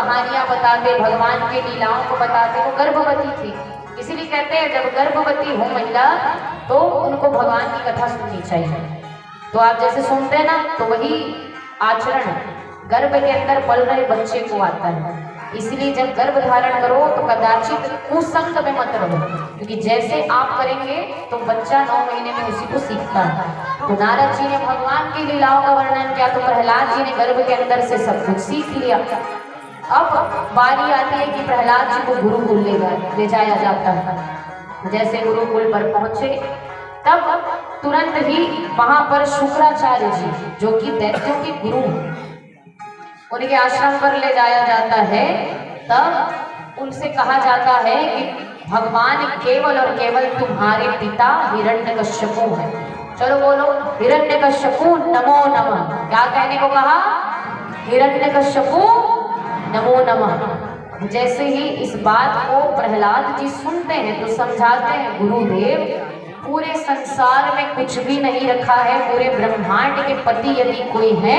कहानियां बताते, भगवान की लीलाओं को बताते, वो गर्भवती थी। इसीलिए कहते हैं जब गर्भवती हो महिला तो उनको भगवान की कथा सुननी चाहिए। तो आप जैसे सुनते हैं ना, तो वही आचरण गर्भ के अंदर पल रहे बच्चे को आता है। इसलिए जब गर्भ धारण करो तो कदाचित कुसंग में मत रहो, क्योंकि जैसे आप करेंगे तो बच्चा 9 महीने में उसी को सीखता है। तो नारद जी ने भगवान की लीलाओं का वर्णन किया, तो प्रहलाद जी ने गर्भ के अंदर से सब कुछ सीख लिया। अब बारी आती है कि प्रहलाद जी को गुरुकुल ले जाया जाता है। जैसे गुरुकुल पर पहुंचे तब तुरंत ही वहां पर शुक्राचार्य जी, जो कि दैत्यों के गुरु, उनके आश्रम पर ले जाया जाता है। तब उनसे कहा जाता है कि भगवान केवल और केवल तुम्हारे पिता हिरण्यकश्यपु हैं। चलो बोलो, हिरण्यकश्यपु नमो नमः। क्या कहने को कहा? हिरण्यकश्यपु नमो नमः। जैसे ही इस बात को प्रहलाद जी सुनते हैं तो समझाते हैं, गुरुदेव पूरे संसार में कुछ भी नहीं रखा है, पूरे ब्रह्मांड के पति यदि कोई है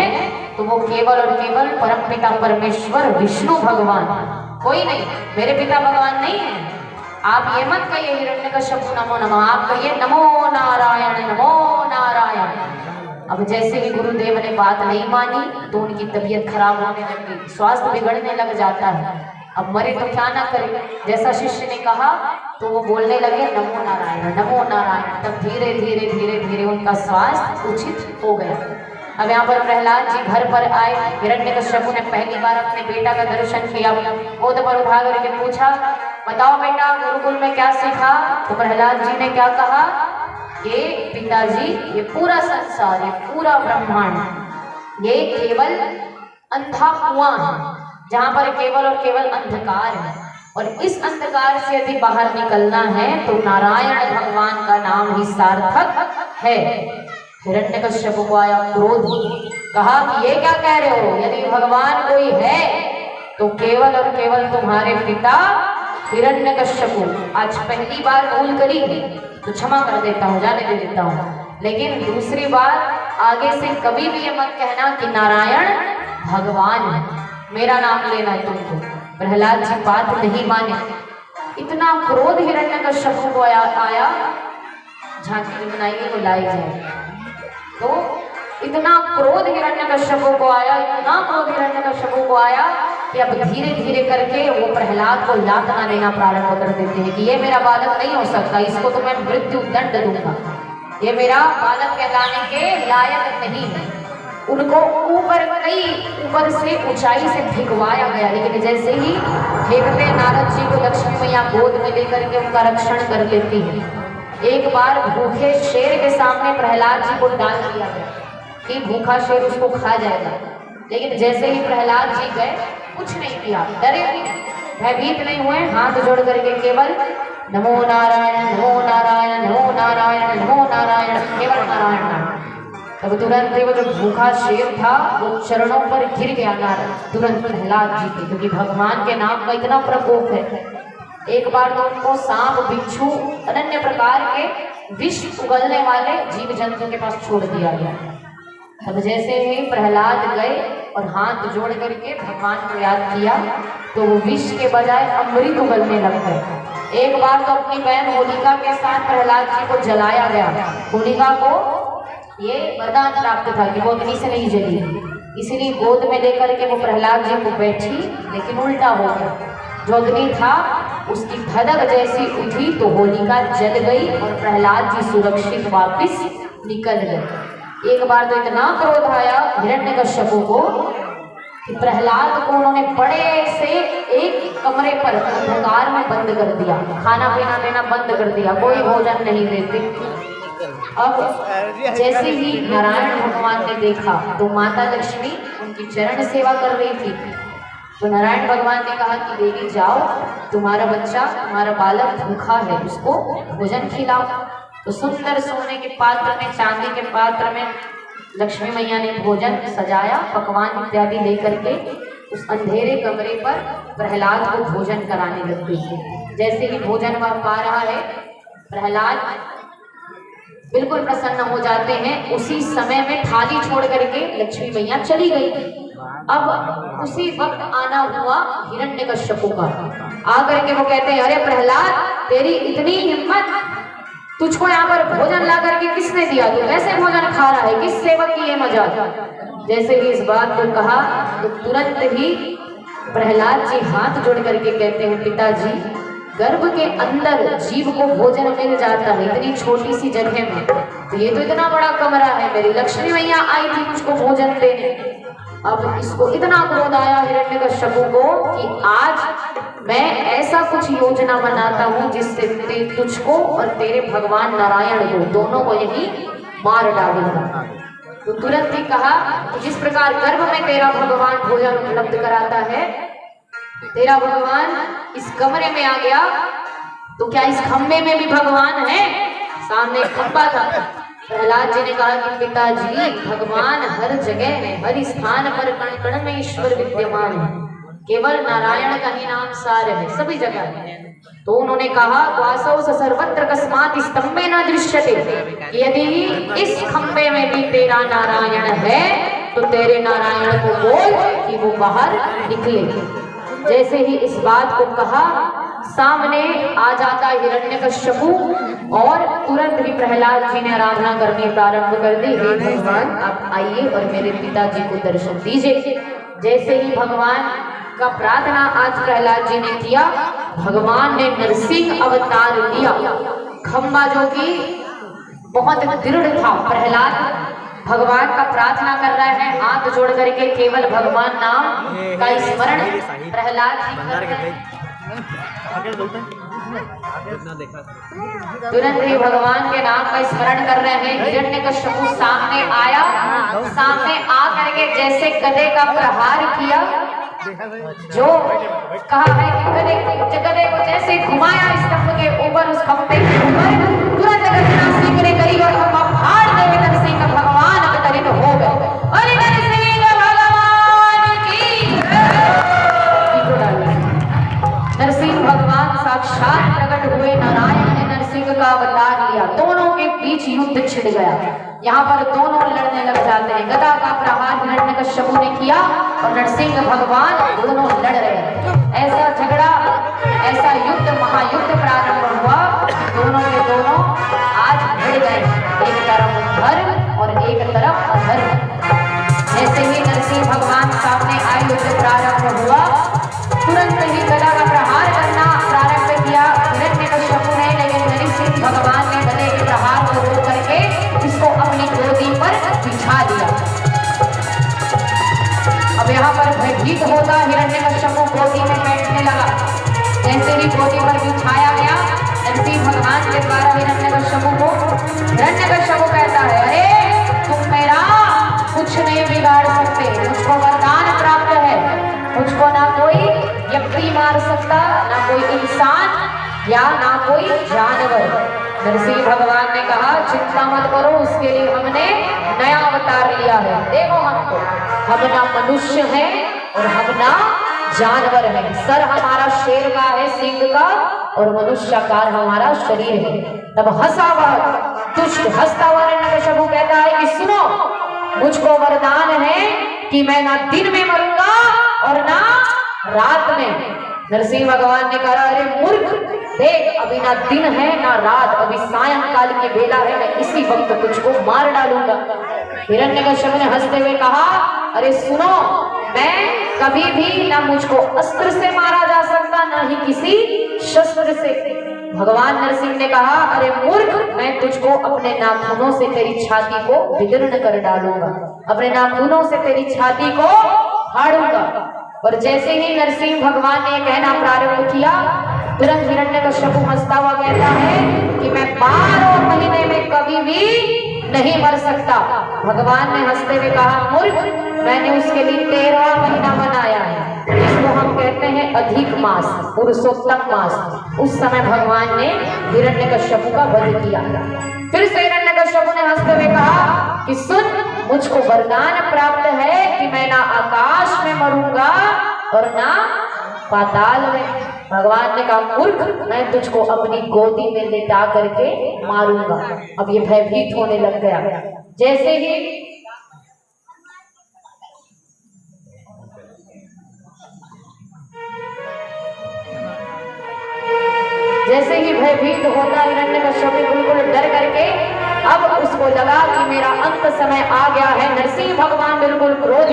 तो वो केवल और केवल परमपिता परमेश्वर विष्णु भगवान, कोई नहीं। मेरे पिता भगवान नहीं है। आप ये मत कहिए हिरण्यकश्यपु नमो नमः, आप कहिए नमो नारायण नमो नारायण। अब जैसे ही गुरुदेव ने बात नहीं मानी तो उनकी तबीयत खराब होने लगी, स्वास्थ्य बिगड़ने लग जाता है। अब मरे तो क्या ना करे, जैसा शिष्य ने कहा तो वो बोलने लगे नमो नारायण नमो नारायण। तब धीरे धीरे धीरे धीरे उनका स्वास्थ्य उचित हो गया। अब यहाँ पर प्रहलाद जी घर पर आए। हिरण्यकश्यपु ने पहली बार अपने बेटा का दर्शन किया, गोद पर उठा करके पूछा, बताओ बेटा गुरुकुल में क्या सीखा? तो प्रहलाद जी ने क्या कहा? ये पिताजी, ये पूरा संसार, ये पूरा ब्रह्मांड, ये केवल अंधा कुआं है जहाँ पर केवल और केवल अंधकार है, और इस अंधकार से यदि बाहर निकलना है तो नारायण भगवान का नाम ही सार्थक है। हिरण्यकश्यपु को आया क्रोध, कहा कि ये क्या कह रहे हो? यदि भगवान कोई है तो केवल और केवल तुम्हारे पिता हिरण्यकश्यपु। आज पहली बार भूल करी तो क्षमा कर देता हूँ, जाने दे देता हूँ, लेकिन दूसरी बार आगे से कभी भी ये मत कहना कि नारायण भगवान है, मेरा नाम लेना है तुमको। प्रहलाद जी बात नहीं माने। इतना क्रोध हिरण्यकश्यपु को आया, झांकी बनाइए वो लाई जाए। तो इतना क्रोध हिरण्यकश्यपु को आया, इतना क्रोध हिरण्यकश्यपु को आया कि अब धीरे धीरे करके वो प्रहलाद को यातना देना प्रारंभ कर देते हैं कि ये मेरा बालक नहीं हो सकता, इसको तो मैं मृत्यु दंड दूंगा, ये मेरा बालक कहलाने के लायक नहीं है। उनको ऊपर से ऊंचाई से भिगवाया गया, लेकिन जैसे ही फेंकते नारद जी को लक्ष्मी मैया गोद में लेकर के उनका रक्षण कर लेती है। एक बार भूखे शेर के सामने प्रहलाद जी को डाल दिया गया कि भूखा शेर उसको खा जाएगा, लेकिन जैसे ही प्रहलाद जी गए कुछ नहीं किया, डरे नहीं, भयभीत नहीं हुए, हाथ जोड़ करके केवल नमो नारायण नमो नारायण नमो नारायण नमो नारायण, केवल नारायण नारायण। तब तुरंत वो जो भूखा शेर था वो चरणों पर गिर गया नारद, तुरंत प्रहलाद जी के, क्योंकि भगवान के नाम का इतना प्रकोप है। एक बार तो उनको सांप बिच्छू अनन्य प्रकार के विष उगलने वाले जीव जंतु के पास छोड़ दिया गया। तब जैसे ही प्रहलाद गए और हाथ जोड़ करके भगवान को याद किया तो वो विष के बजाय अमृत उगलने लग गए। एक बार तो अपनी बहन होलिका के साथ प्रहलाद जी को जलाया गया। होलिका को ये वरदान प्राप्त था कि वो अग्नि से नहीं जली, इसीलिए गोद में लेकर के वो प्रहलाद जी को बैठी, लेकिन उल्टा हो गया। जो अग्नि था उसकी धधक जैसी उठी तो होलिका जल गई और प्रहलाद जी सुरक्षित वापस निकल गए। एक बार तो इतना क्रोध आया हिरण्यकश्यपु को कि प्रहलाद को उन्होंने बड़े से एक कमरे पर अंधकार में बंद कर दिया, खाना पीना देना बंद कर दिया, कोई भोजन नहीं देते। अब जैसे ही नारायण भगवान ने देखा तो माता लक्ष्मी उनकी चरण सेवा कर रही थी, तो नारायण भगवान ने कहा कि देवी जाओ, तुम्हारा बच्चा तुम्हारा बालक भूखा है, उसको भोजन खिलाओ। तो सुंदर सोने के पात्र में, चांदी के पात्र में लक्ष्मी मैया ने भोजन सजाया, पकवान इत्यादि लेकर के उस अंधेरे कमरे पर प्रहलाद को भोजन कराने लग गई। जैसे ही भोजन वह पा रहा है, प्रहलाद बिल्कुल प्रसन्न हो जाते हैं। उसी समय में थाली छोड़ करके लक्ष्मी मैया चली गई। अब उसी वक्त आना हुआ हिरण्यकश्यप का। आकर के वो कहते हैं, अरे प्रहलाद, तेरी इतनी हिम्मत, तुझको यहाँ पर भोजन ला करके किसने दिया? तू कैसे भोजन खा रहा है? किस सेवक की ये मजाक? जैसे ही इस बात को कहा तो तुरंत ही प्रहलाद जी हाथ जोड़ करके कहते हैं, पिताजी, गर्भ के अंदर जीव को भोजन मिल जाता है इतनी छोटी सी जगह में, तो ये तो इतना बड़ा कमरा है, मेरी लक्ष्मी मैया आई थी मुझको भोजन देने। अब इसको इतना क्रोध आया हिरण्यकश्यप को कि आज मैं ऐसा कुछ योजना बनाता हूं जिससे तुझको और तेरे भगवान नारायण को, दोनों को यही मार डालूंगा। तो तुरंत ही कहा कि जिस प्रकार गर्भ में तेरा भगवान भोजन उपलब्ध कराता है, तेरा भगवान इस कमरे में आ गया, तो क्या इस खंबे में भी भगवान है? सामने खंबा था। प्रहलाद जी ने कहा कि पिताजी, भगवान हर जगह है, हर स्थान पर कण कण में ईश्वर विद्यमान है, केवल नारायण का ही नाम सार है, सभी जगह है। तो उन्होंने कहा, वासौ सर्वत्र कस्मात् स्तंभे न दृश्यते, यदि इस खंबे में भी तेरा नारायण है तो तेरे नारायण को बोल कि वो बाहर निकले। जैसे ही इस बात को कहा, सामने आ जाता हिरण्यकश्यप और तुरंत ही प्रहलाद जी ने आराधना करनी प्रारंभ कर दी, हे भगवान आप आइए और मेरे पिताजी को दर्शन दीजिए। जैसे ही भगवान का प्रार्थना आज प्रहलाद जी ने किया, भगवान ने नरसिंह अवतार लिया। खंबा जो कि बहुत दृढ़ था, प्रहलाद भगवान का प्रार्थना कर रहे हैं, हाथ जोड़ करके केवल भगवान नाम का स्मरण प्रहलाद जी। तुरंत ही भगवान के नाम का स्मरण कर रहे हैं। हिरण्यकश्यप सामने आया, सामने आ करके जैसे गदे का प्रहार किया, जो कहा है कि गदे को जैसे घुमाया स्तंभ के ऊपर, उस खंबे के ऊपर, तुरंत नरसिंह ने करी और खंबा फाड़ देवे। नरसिंह भगवान अवतरित हो गए। अरे नरसिंह भगवान की नरसिंह भगवान साक्षात प्रकट हुए। नारायण ने नरसिंह का अवतार लिया। दोनों के बीच युद्ध छिड़ गया। यहाँ पर दोनों लड़ने लग जाते हैं। गदा का प्रहार हिरण्यकश्यप ने किया और नरसिंह भगवान दोनों लड़ रहे हैं। ऐसा झगड़ा, ऐसा युद्ध, महायुद्ध प्रारंभ हुआ। दोनों के दोनों आज भिड़ गए, एक तरफ धर्म और एक तरफ अधर्म। जैसे ही नरसिंह भगवान सामने आए, युद्ध प्रारंभ हुआ। तुरंत ही गदा का प्रहार करना प्रारंभ किया हिरण्यकश्यप ने, लेकिन नरसिंह भगवान ने गदे के प्रहार को रोक करके इसको अपनी गोदी पर बिछा दिया। अब यहाँ पर भयभीत होता हिरण्यकश्यप गोदी में बैठने लगा। जैसे ही गोदी पर बिछाया गया नरसिंह भगवान के द्वारा हिरण्यकश्यप कहता है, अरे तुम मेरा कुछ नहीं बिगाड़ सकते, मुझको वरदान प्राप्त है, मुझको ना कोई व्यक्ति मार सकता, ना कोई इंसान या ना कोई जानवर। नरसिंह भगवान ने कहा, चिंता मत करो, उसके लिए हमने नया अवतार लिया है। देखो हमको, हम ना मनुष्य है और हम ना जानवर है। सर हमारा शेर का है, सिंह का, और मनुष्यकार हमारा शरीर है। तब हंसा वह दुष्ट, हंसता हुआ हिरण्यकश्यप कहता है कि सुनो, मुझको वरदान है कि मैं ना दिन में मरूंगा और ना रात में। नरसिंह भगवान ने कहा, अरे मूर्ख, देख अभी ना दिन है ना रात, अभी सायंकाल की बेला है, मैं इसी वक्त तुझको मार डालूंगा। हिरण्यकश्यप ने हंसते हुए कहा, अरे सुनो, मैं कभी भी ना मुझको अस्त्र से मारा जा सकता, ना ही किसी शस्त्र से। भगवान नरसिंह ने कहा, अरे मूर्ख, मैं तुझको अपने नाखूनों से तेरी छाती को विदीर्ण कर डालूंगा, अपने नाखूनों से तेरी छाती को फाड़ूंगा। और जैसे ही नरसिंह भगवान ने कहना प्रारंभ किया, तुरंत हिरण्यकश्यप हंसता हुआ कहता है कि मैं 12 महीने में कभी भी नहीं मर सकता। भगवान ने हंसते हुए कहा, मूर्ख, मैंने उसके लिए 13वां महीना बनाया है, इसको हम कहते हैं अधिक मास, पुरुषोत्तम मास। उस समय भगवान ने हिरण्यकश्यप का वध किया। फिर से हिरण्यकश्यप ने हंसते हुए कहा कि सुन, मुझको वरदान प्राप्त है कि मैं ना आकाश में मरूंगा और ना पाताल में। भगवान ने कहा, मूर्ख, मैं तुझको अपनी गोदी में लेटा करके मारूंगा। अब ये भयभीत होने लग गया। जैसे ही जैसे ही भयभीत होता हिरण्यकश्यप बिल्कुल डर करके अब उसको लगा कि मेरा अंत समय आ गया है। नरसिंह भगवान बिल्कुल क्रोध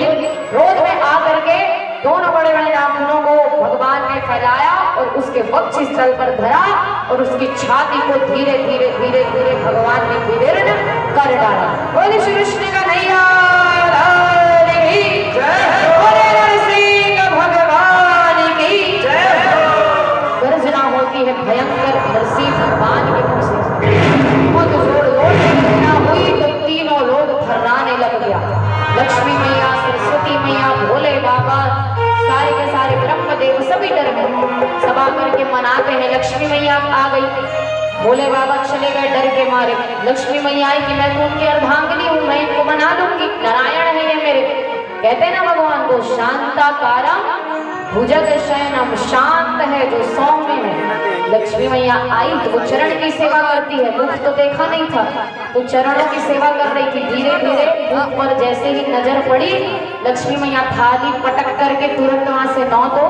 में आकर के दोनों बड़े बड़े नाखूनों को भगवान ने फैलाया और उसके वक्ष स्थल पर धरा और उसकी छाती को धीरे धीरे धीरे धीरे भगवान ने विदीर्ण कर डाला। बोले श्री कृष्ण का नैया भगवान की गर्जना होती है भयंकर नरसिंह भगवान के मुख से। बहुत जोर गर्जना हुई तो तीनों लोग थर्राने लग गया। लक्ष्मी मैया, सरस्वती मैया, भोले बाबा, सारे के सारे ब्रह्मदेव सभी डर गए। सब आकर के मनाते हैं। लक्ष्मी मैया आ गई, भोले बाबा चले गए डर के मारे। लक्ष्मी मैया आई कि मैं तो उनकी अर्धांगिनी हूँ, मैं इनको मना लूंगी, नारायण है ये मेरे। कहते ना भगवान को शांताकारम भुजग शयनम, शांत है जो सौम्य है। लक्ष्मी मैया आई तो वो चरण की सेवा करती है, मुख तो देखा नहीं था तो चरणों की सेवा कर रही थी। धीरे धीरे मुख पर जैसे ही नजर पड़ी लक्ष्मी मैया थाली पटक करके तुरंत वहां से नौ तो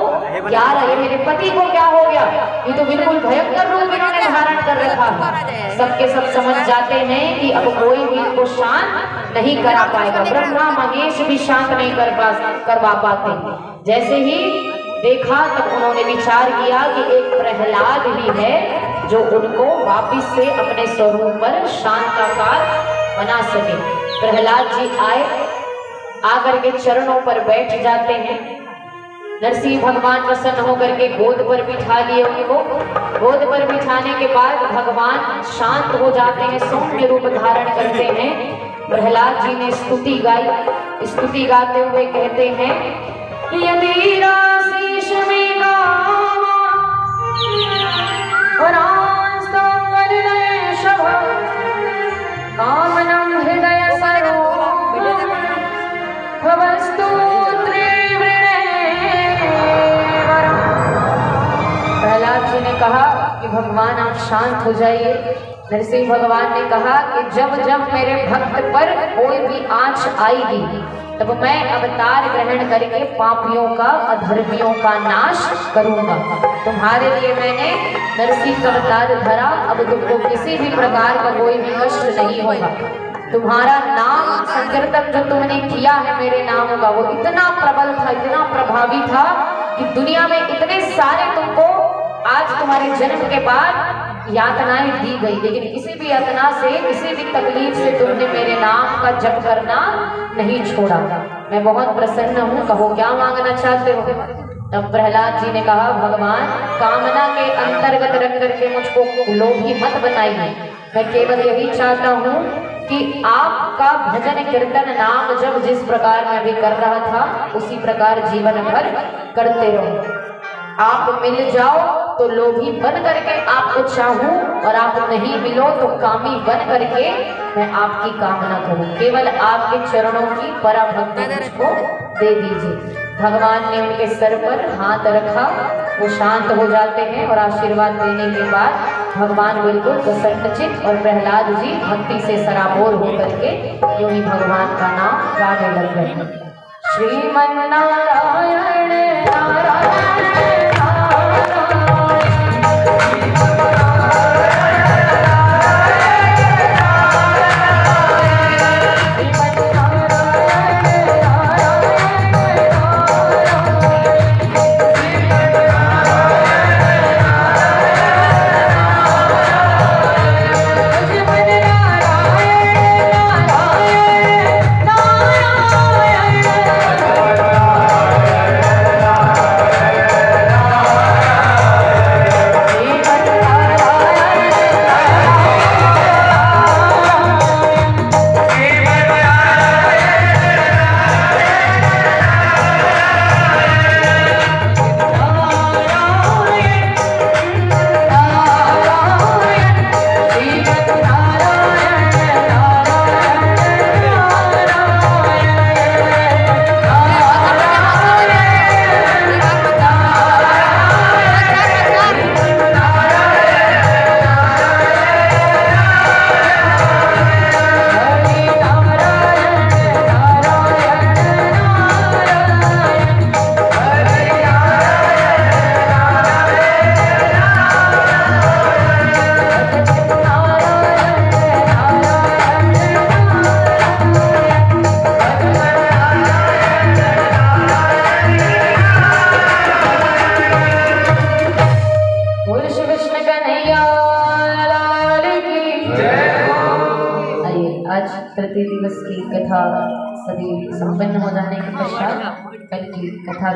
क्या रहे, मेरे पति को क्या हो गया, ये तो बिल्कुल भयंकर रूप इन्होंने धारण कर रखा है। सबके सब समझ जाते हैं कि अब कोई भी इनको शांत नहीं करा पाएगा। ब्रह्मा महेश भी शांत नहीं करवा पाते। जैसे ही देखा तब उन्होंने विचार किया कि एक प्रहलाद ही है जो उनको वापिस से अपने स्वरूप पर शांताकार बना सके। प्रहलाद जी आए, आकर के चरणों पर बैठ जाते हैं। नरसिंह भगवान प्रसन्न होकर के गोद पर बिठा लिए उनको। गोद पर बिठाने के बाद भगवान शांत हो जाते हैं, सौम्य रूप धारण करते हैं। प्रहलाद जी ने स्तुति गाई। स्तुति गाते हुए कहते हैं यदि राशीष में गावा कामनम हृदय प्रहलाद जी ने कहा कि भगवान आप शांत हो जाइए। नरसिंह भगवान ने कहा कि जब जब मेरे भक्त पर कोई भी आंच आएगी तब मैं अवतार ग्रहण करके पापियों का, अधर्मियों का नाश करूंगा। तुम्हारे लिए मैंने नरसिंह का अवतार धरा, अब तुमको किसी भी प्रकार का कोई भी कष्ट नहीं होगा। तुम्हारा नाम संकीर्तन जो तुमने किया है मेरे नाम का वो इतना प्रबल था, इतना प्रभावी था कि दुनिया में इतने सारे तुमको आज तुम्हारे जन्म के बाद यातनाएं दी गई, लेकिन किसी भी यातना से, किसी भी तकलीफ से तुमने मेरे नाम का जप करना नहीं छोड़ा। मैं बहुत प्रसन्न हूँ, कहो क्या मांगना चाहते हो। तब प्रहलाद जी ने कहा भगवान कामना के अंतर्गत रख करके मुझको लोभी मत बनाइए। मैं केवल यही चाहता हूँ कि आपका भजन कीर्तन नाम जब जिस प्रकार मैं भी कर रहा था उसी प्रकार जीवन भर करते रहो। आप मिल जाओ तो लोभी बन करके आपको चाहूं और आप नहीं मिलो तो कामी बन करके मैं आपकी कामना करूं। केवल आपके चरणों की पराभक्ति मुझको दे दीजिए। भगवान ने उनके सर पर हाथ रखा, वो शांत हो जाते हैं और आशीर्वाद देने के बाद भगवान बिल्कुल प्रसन्नचित और प्रहलाद जी भक्ति से सराबोर होकर के यूं ही भगवान का नाम गाने लग गए। श्रीमन्नारायण नारायण प्रति दिवस की कथा सभी संपन्न हो जाने के पश्चात कल की कथा